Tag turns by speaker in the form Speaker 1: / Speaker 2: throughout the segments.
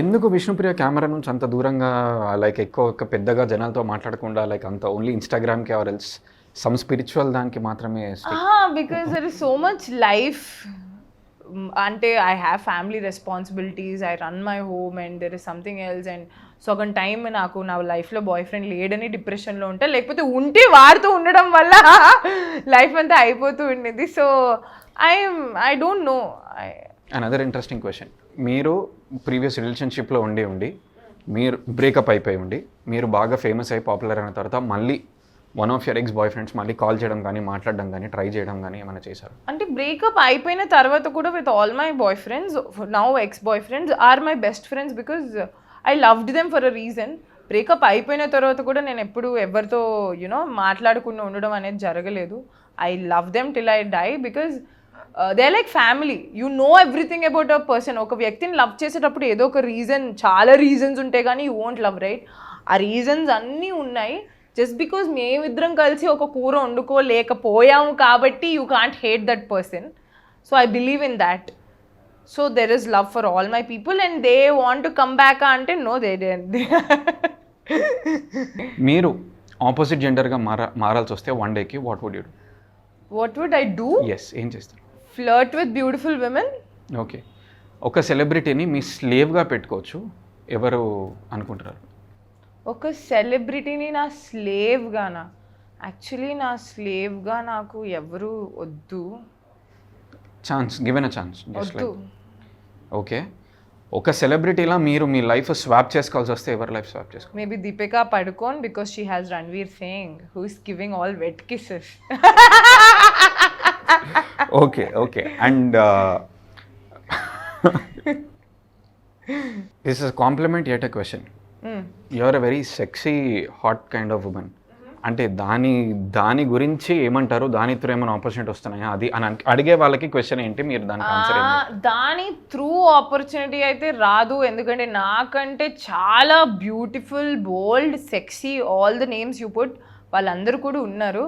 Speaker 1: ఎందుకు విష్ణుప్రియ కెమెరా నుంచి అంత దూరంగా లైక్ ఎక్కువ పెద్దగా జనాలతో మాట్లాడకుండా లైక్ అంత ఓన్లీ ఇన్స్టాగ్రామ్కి ఆర్ ఎల్స్ సమ్ స్పిరిచువల్ దానికి మాత్రమే
Speaker 2: because there is so much life. అంటే I have family responsibilities, I run my home and there is something else. And సగం టైం నాకు నా లైఫ్లో బాయ్ ఫ్రెండ్ లేడని డిప్రెషన్లో ఉంటా, లేకపోతే ఉంటే వాడుతూ ఉండడం వల్ల లైఫ్ అంతా అయిపోతూ ఉండేది. So I don't know.
Speaker 1: Another interesting question, మీరు ప్రీవియస్ రిలేషన్షిప్లో ఉండి మీరు బ్రేకప్ అయిపోయి ఉండి మీరు బాగా ఫేమస్ అయ్యి పాపులర్ అయిన తర్వాత మళ్ళీ one of your ex boyfriends మళ్ళీ కాల్ చేయడం కానీ మాట్లాడడం కానీ ట్రై చేయడం కానీ ఏమైనా చేశారు?
Speaker 2: అంటే బ్రేకప్ అయిపోయిన తర్వాత కూడా with all my boyfriends, now ex boyfriends are my best friends because I loved them for a reason. Breakup అయిపోయిన తర్వాత కూడా నేను ఎప్పుడు ఎవరితో మాట్లాడకుండా ఉండడం అనేది జరగలేదు. I love them till I die because they are like family. You know everything about a person. ఒక వ్యక్తిని లవ్ చేసేటప్పుడు ఏదో ఒక రీజన్, చాలా రీజన్స్ ఉంటాయి కానీ యూ వోంట్ లవ్, రైట్? ఆ రీజన్స్ అన్నీ ఉన్నాయి. జస్ట్ బికాజ్ మేమిద్దరం కలిసి ఒక కూర వండుకోలేకపోయాము కాబట్టి you can't hate that person. So I believe in that. So there is love for all my people and they want to come back అంటే నో, దే డోంట్.
Speaker 1: మీరు ఆపోజిట్ జెండర్గా మారాల్సి వస్తే వన్ డేకి what would you do?
Speaker 2: What would I do?
Speaker 1: Yes, ఏం చేస్తారు?
Speaker 2: Flirt with beautiful women.
Speaker 1: Okay, ఒక సెలబ్రిటీని మీ స్లేవ్గా పెట్టుకోవచ్చు, ఎవరు అనుకుంటారు?
Speaker 2: ఒక సెలబ్రిటీని నా స్లేవ్గానా? యాక్చువల్లీ నా స్లేవ్గా నాకు ఎవరు వద్దు.
Speaker 1: Chance, given a chance, just
Speaker 2: వద్దు.
Speaker 1: లైక్ ఓకే, ఒక సెలబ్రిటీలా మీరు మీ లైఫ్ స్వాప్ చేసుకోవాల్సి వస్తే ఎవరి లైఫ్ స్వాప్ చేసుకో?
Speaker 2: Maybe Deepika Padukone because she has Ranveer Singh who is giving all wet kisses.
Speaker 1: Okay okay, and this is compliment yet a question. You are a very sexy hot kind of women. అంటే దాని గురించి ఏమంటారు? దాని through ఏమైనా opportunity వస్తున్నాయా అది అని అడిగే వాళ్ళకి క్వశ్చన్ ఏంటి? మీరు దానికి ఆన్సర్ ఏంటి?
Speaker 2: దాని త్రూ ఆపర్చునిటీ అయితే రాదు, ఎందుకంటే నాకంటే చాలా beautiful, bold, sexy, all the names you put వాళ్ళందరూ కూడా ఉన్నారు.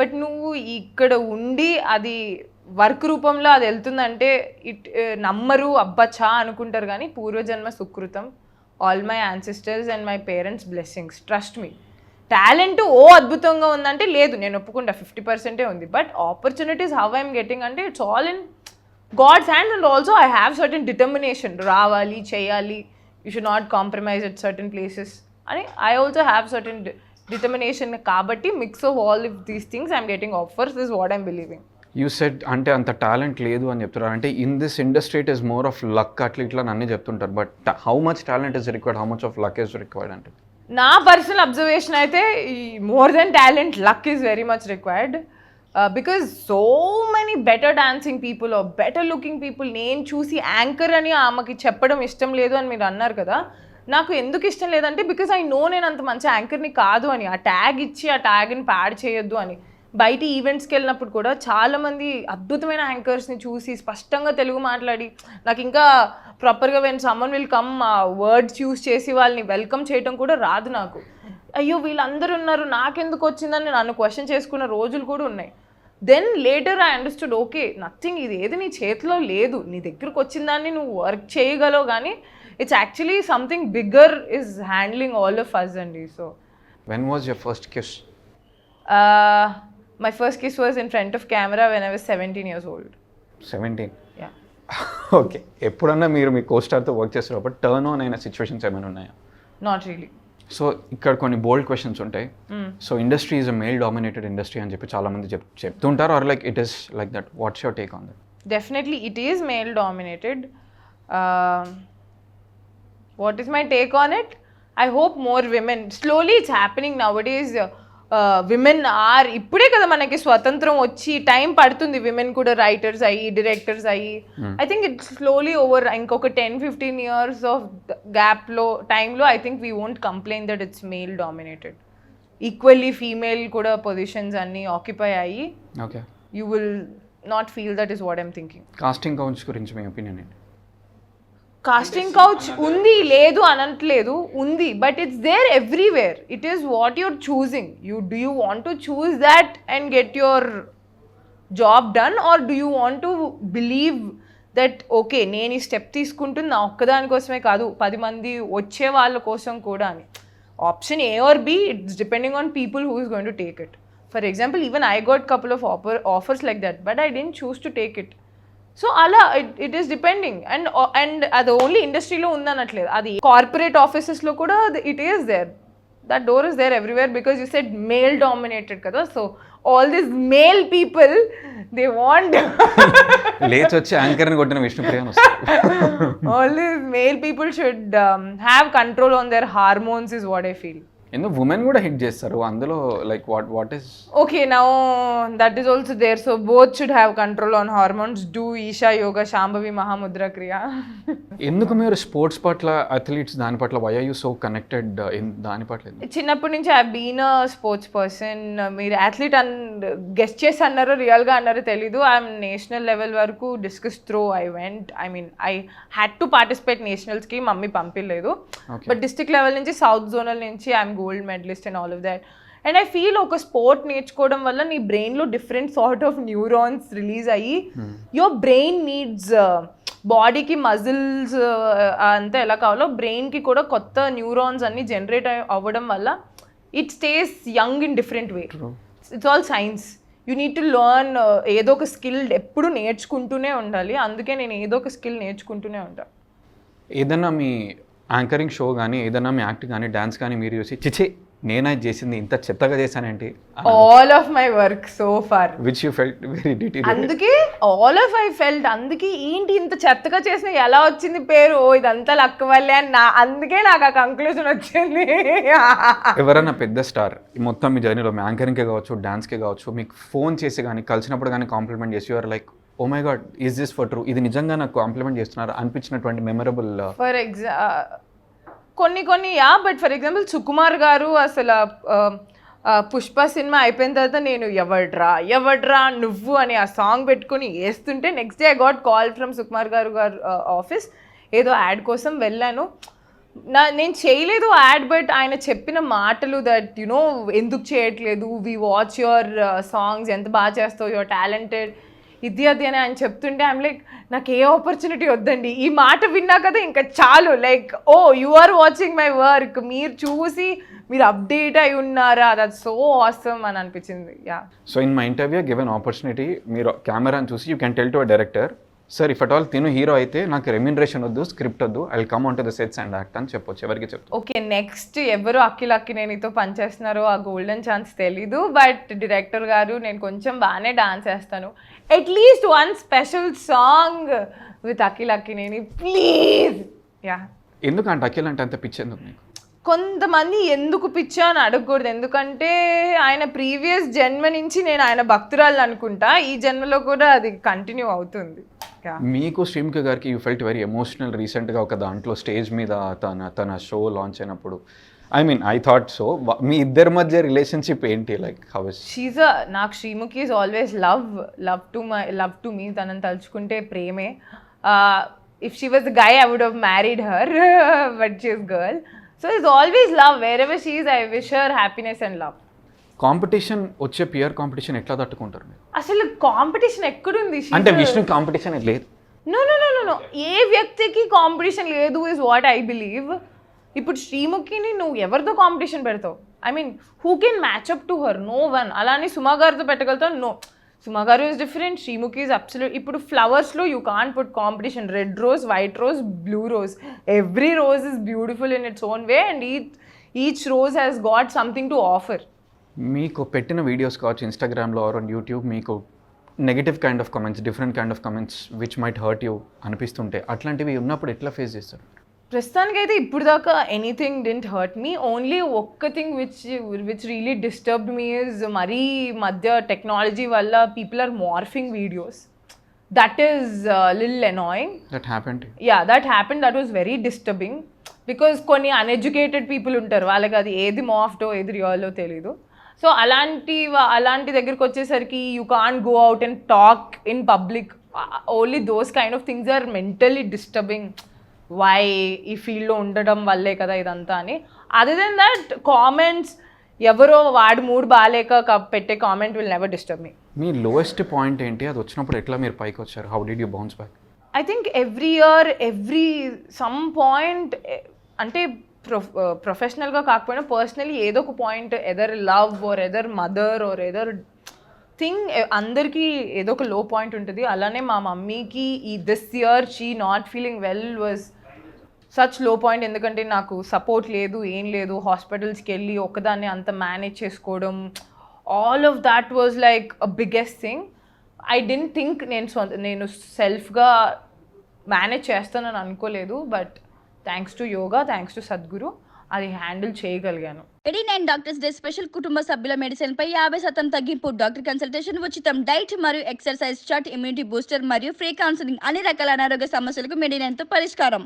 Speaker 2: బట్ నువ్వు ఇక్కడ ఉండి అది వర్క్ రూపంలో అది వెళ్తుందంటే నమ్మరు, అబ్బచ్చా అనుకుంటారు. కానీ పూర్వజన్మ సుకృతం, all my ancestors and my parents blessings, trust me. Talent అద్భుతంగా ఉందంటే లేదు, నేను ఒప్పుకుంటా 50% ఉంది. But opportunities how I'm getting అంటే it's all in God's hands. And also I have certain determination, రావాలి, చేయాలి, you should not compromise at certain places అని I also have certain determination. కాబట్టి mix of all of these things I'm getting offers is what I'm believing.
Speaker 1: You said అంటే అంత talent లేదు అని చెప్తున్నారు. అంటే in this industry it is more of luck అట్లా ఇట్లా అన్నీ చెప్తుంటారు. But how much talent is required, how much of luck is required? అంటే
Speaker 2: నా పర్సనల్ అబ్జర్వేషన్ అయితే more than talent, luck is very much required. Because so many better dancing people are better looking people. నేను చూసి anchor అని ఆమెకి చెప్పడం ఇష్టం లేదు అని మీరు అన్నారు కదా. నాకు ఎందుకు ఇష్టం లేదంటే బికాజ్ ఐ నో నేను అంత మంచి యాంకర్ని కాదు అని. ఆ ట్యాగ్ ఇచ్చి ఆ ట్యాగ్ని ప్యాడ్ చేయొద్దు అని. బయట ఈవెంట్స్కి వెళ్ళినప్పుడు కూడా చాలామంది అద్భుతమైన యాంకర్స్ని చూసి స్పష్టంగా తెలుగు మాట్లాడి, నాకు ఇంకా ప్రాపర్గా when someone will come words use చేసి వాళ్ళని వెల్కమ్ చేయడం కూడా రాదు నాకు. అయ్యో వీళ్ళందరూ ఉన్నారు, నాకెందుకు వచ్చిందని నన్ను క్వశ్చన్ చేసుకున్న రోజులు కూడా ఉన్నాయి. Then later I understood, okay nothing, ఇది ఏది నీ చేతిలో లేదు, నీ దగ్గరకు వచ్చిన దాన్ని నువ్వు వర్క్ చేయగలవు, కానీ it's actually something bigger is handling all of us అండి. So
Speaker 1: when was your first kiss?
Speaker 2: My first kiss was in front of camera when I was 17 years old.
Speaker 1: 17?
Speaker 2: Yeah.
Speaker 1: Okay, ఎప్పుడన్నా మీరు మీ కోస్టార్తో work చేసేటప్పుడు turn on అయిన situations ఏమైనా ఉన్నాయా?
Speaker 2: Not really.
Speaker 1: So ఇక్కడ కొన్ని బోల్డ్ క్వశ్చన్స్ ఉంటాయి. So industry is a male dominated industry అని చెప్పి చాలామంది చెప్తుంటారు, or like it is like that. What's your take on that?
Speaker 2: Definitely it is male dominated. What is my take on it? I hope more women, slowly it's happening nowadays. Women are, ఇప్పుడే కదా మనకి స్వతంత్రం వచ్చి time పడుతుంది, women కూడా writers అయ్యి directors అయ్యి. I think it's slowly over. ఇంకొక 10-15 years ఆఫ్ గ్యాప్లో టైంలో I think we won't complain that it's male dominated. Equally female కూడా పొజిషన్స్ అన్నీ ఆక్యుపై అయ్యి,
Speaker 1: okay,
Speaker 2: you will not feel that is what I'm thinking.
Speaker 1: Casting couch గురించి మీ opinion ఏంటి?
Speaker 2: Casting couch ఉంది, లేదు అనట్లేదు, ఉంది. But it's there everywhere. It is what you're choosing. Do you want to choose that and get your job done, or do you want to believe that okay నేను ఈ step తీసుకుంటుంది నా ఒక్కదాని కోసమే కాదు 10 మంది వచ్చే వాళ్ళ కోసం కూడా అని. Option A or B, it's depending on people who is going to take it. For example even I got couple of offers like that, but I didn't choose to take it. So అలా it is depending. And అది only ఇండస్ట్రీలో ఉందనట్లేదు, అది corporate ఆఫీసెస్లో కూడా it is there. That door is there everywhere because you said male dominated కదా. So all this male people they want
Speaker 1: లేచి వచ్చి యాంకర్ని కొట్టిన Vishnupriya
Speaker 2: all this male people should have control on their hormones is what I feel.
Speaker 1: ఎందుకు women కూడా hit చేస్తారు అందులో, like what is
Speaker 2: Okay, now that is also there. So both should have control on hormones. Do Isha Yoga, Shambhavi Mahamudra Kriya.
Speaker 1: ఎందుకు మీరు sports పట్ల athletes దాని పట్ల why are you so connected దాని పట్ల ఎందుకు?
Speaker 2: చిన్నప్పటి నుంచి I been a sports person. మీరు అథ్లీట్ గెస్ట్ చేసి అన్నారో రియల్గా అన్నారో తెలీదు. ఐఎమ్ నేషనల్ లెవెల్ వరకు discus throw I went. I mean I had to participate నేషనల్స్కి, మమ్మీ పంపించలేదు. బట్ డిస్ట్రిక్ట్ లెవెల్ నుంచి సౌత్ జోనల్ నుంచి I'm gold medalist and all of that. And I feel ఒక స్పోర్ట్ నేర్చుకోవడం వల్ల నీ బ్రెయిన్లో different sort of neurons release అయ్యి యువర్ బ్రెయిన్ నీడ్స్, బాడీకి మజిల్స్ అంతా ఎలా కావాలో బ్రెయిన్కి కూడా కొత్త న్యూరాన్స్ అన్నీ జనరేట్ అవ్వడం వల్ల it stays young in different way. It's all science. You need to learn. ఏదో ఒక స్కిల్ ఎప్పుడు నేర్చుకుంటూనే ఉండాలి. అందుకే నేను ఏదో ఒక స్కిల్ నేర్చుకుంటూనే ఉంటాను.
Speaker 1: ఏదన్నా మీ యాంకరింగ్ షో కానీ ఏదన్నా మీ యాక్ట్ కానీ డాన్స్ కానీ మీరు చూసి చిచే నేనే చేసింది ఇంత చెత్తగా చేశానంటే
Speaker 2: all of my work so far
Speaker 1: which you felt very detail.
Speaker 2: అందుకే ఆల్ ఆఫ్ ఐ ఫెల్ట్, అందుకే ఏంటి ఇంత చెత్తగా చేసిన ఎలా వచ్చింది పేరు, ఇదంతా లక్ వల్లే అని అందుకే నాకు ఆ కంక్లూజన్ వచ్చింది.
Speaker 1: ఎవరైనా పెద్ద స్టార్ మొత్తం మీ జర్నీలో మీ యాంకరింగ్కే కావచ్చు డాన్స్కే కావచ్చు మీకు ఫోన్ చేసి కానీ కలిసినప్పుడు కానీ కాంప్లిమెంట్ చేసి you're like oh my god is this for true, ఇది నిజంగా నాకు కాంప్లిమెంట్ చేస్తున్నారు అనిపించినటువంటి మెమరబుల్?
Speaker 2: ఫర్ కొన్ని yeah, but for example Sukumar garu అసలు పుష్ప సినిమా అయిపోయిన తర్వాత నేను ఎవడ్రా నువ్వు అని ఆ సాంగ్ పెట్టుకుని వేస్తుంటే next day I got call from Sukumar గారు ఆఫీస్. ఏదో యాడ్ కోసం వెళ్ళాను, నేను చేయలేదు యాడ్, బట్ ఆయన చెప్పిన మాటలు దట్ యునో ఎందుకు చేయట్లేదు, వి వాచ్ యువర్ సాంగ్స్, ఎంత బాగా చేస్తావు, యువర్ టాలెంటెడ్, ఇది అది అని ఆయన చెప్తుంటే ఐమ్ లైక్ నాకు ఏ ఆపర్చునిటీ వద్దండి, ఈ మాట విన్నా కదా ఇంకా చాలు, like oh you are watching my work, మీరు చూసి మీరు అప్డేట్ అయి ఉన్నారా, దట్ సో ఆసమ్ అని అనిపించింది. Yeah.
Speaker 1: So in my interview given opportunity, మీరు కెమెరాని చూసి you can tell to a director sir if at all తిను హీరో అయితే నాకు రెమ్యూనరేషన్ వద్దు, స్క్రిప్ట్ వద్దు, I will come on to the sets and act అని చెప్పొచ్చు. ఎవరికి చెప్తాను?
Speaker 2: ఓకే, నెక్స్ట్ ఎవరు అక్కినేనితో పనిచేస్తున్నారో ఆ గోల్డెన్ ఛాన్స్ తెలీదు, బట్ డైరెక్టర్ గారు నేను కొంచెం బాగానే డాన్స్ చేస్తాను, at least one special song with Akkineni please. Yeah.
Speaker 1: ఎందుకంటే అఖిల్ అంటే అంత పిచ్చి ఎందుకు మీకు?
Speaker 2: కొంతమంది ఎందుకు పిచ్చా అని అడగకూడదు, ఎందుకంటే ఆయన ప్రీవియస్ జన్మ నుంచి నేను ఆయన భక్తురాలు అనుకుంటా, ఈ జన్మలో కూడా అది కంటిన్యూ అవుతుంది.
Speaker 1: మీకు శ్రీముఖి గారికి యూ ఫెల్ట్ వెరీ ఎమోషనల్ రీసెంట్గా ఒక దాంట్లో స్టేజ్ మీద తన షో లాంచ్ అయినప్పుడు, I mean I thought so, మీ ఇద్దరి మధ్య రిలేషన్షిప్ ఏంటి, లైక్ హౌ ఇస్?
Speaker 2: నాకు Sreemukhi is always love to me, తనని తలుచుకుంటే ప్రేమే. If she was the guy I would have married her, but she is girl. So it's always love. Wherever she is, I wish her happiness and love.
Speaker 1: Competition వచ్చే pear competition ఎట్లా తట్టుకుంటారు మీరు?
Speaker 2: అసలు competition ఎక్కడుంది?
Speaker 1: అంటే Vishnu competition లేదు.
Speaker 2: No, ఏ వ్యక్తికి competition లేదు is what I believe. ఇప్పుడు శ్రీముఖిని నువ్వు ఎవరితో కాంపిటీషన్ పెడతావు? I mean who can match up to her? No one. అలానే సుమా గారితో పెట్టగలుగుతావు? No. Suma garu is different, Sreemukhi is absolute. ఇప్పుడు ఫ్లవర్స్లో you can't put competition. Red rose, white rose, blue rose, every rose is beautiful in its own way and each rose has got something to offer.
Speaker 1: మీకు పెట్టిన videos కావచ్చు ఇన్స్టాగ్రామ్లో or on YouTube, మీకు negative kind of comments, different kind of comments which might hurt you అనిపిస్తుంటే, అట్లాంటివి ఉన్నప్పుడు ఎట్లా face చేస్తారు?
Speaker 2: ప్రస్తుతానికైతే ఇప్పుడు దాకా anything didn't hurt me. Only ఒక్క thing which really disturbed me is మరీ మధ్య టెక్నాలజీ వల్ల people are morphing videos. That is little annoying.
Speaker 1: That happened.
Speaker 2: Yeah, that happened. That was very disturbing because కొన్ని uneducated people ఉంటారు, వాళ్ళకి అది ఏది మాఫ్టో ఏది రియల్లో తెలీదు. సో అలాంటి దగ్గరికి వచ్చేసరికి you can't go out and talk in public. Only those kind of things are mentally disturbing. Why ఈ ఫీల్డ్లో ఉండడం వల్లే కదా ఇదంతా అని. అదర్ దెన్ దట్ కామెంట్స్, ఎవరో వాడి మూడ్ బాగాలేక పెట్టే comment will never disturb me.
Speaker 1: Me lowest point ఏంటి? అది వచ్చినప్పుడు ఎట్లా మీరు పైకి వచ్చారు? How did you bounce back?
Speaker 2: I think every year some point అంటే ప్రొఫెషనల్గా కాకపోయినా పర్సనలీ ఏదో ఒక point either love or either mother are either thing అందరికీ ఏదో ఒక లో పాయింట్ ఉంటుంది. అలానే మా మమ్మీకి this year she not feeling well was such లో పాయింట్. ఎందుకంటే నాకు సపోర్ట్ లేదు, ఏం లేదు, హాస్పిటల్స్కి వెళ్ళి ఒకదాన్ని అంత మేనేజ్ చేసుకోవడం, all of that was like a biggest thing. I don't think నేను సెల్ఫ్గా మేనేజ్ చేస్తానని అనుకోలేదు. But thanks to yoga, thanks to Sadhguru అది హ్యాండిల్ చేయగలిగాను.
Speaker 3: 89 డాక్టర్స్ డే స్పెషల్ కుటుంబ సభ్యుల మెడిసిన్ పై 50% తగ్గింపు, డాక్టర్ కన్సల్టేషన్ ఉచితం, డైట్ మరియు ఎక్సర్సైజ్ చార్ట్, ఇమ్యూనిటీ బూస్టర్ మరియు ఫ్రీ కౌన్సిలింగ్, అన్ని రకాల అనారోగ్య సమస్యలకు 89 తో పరిష్కారం.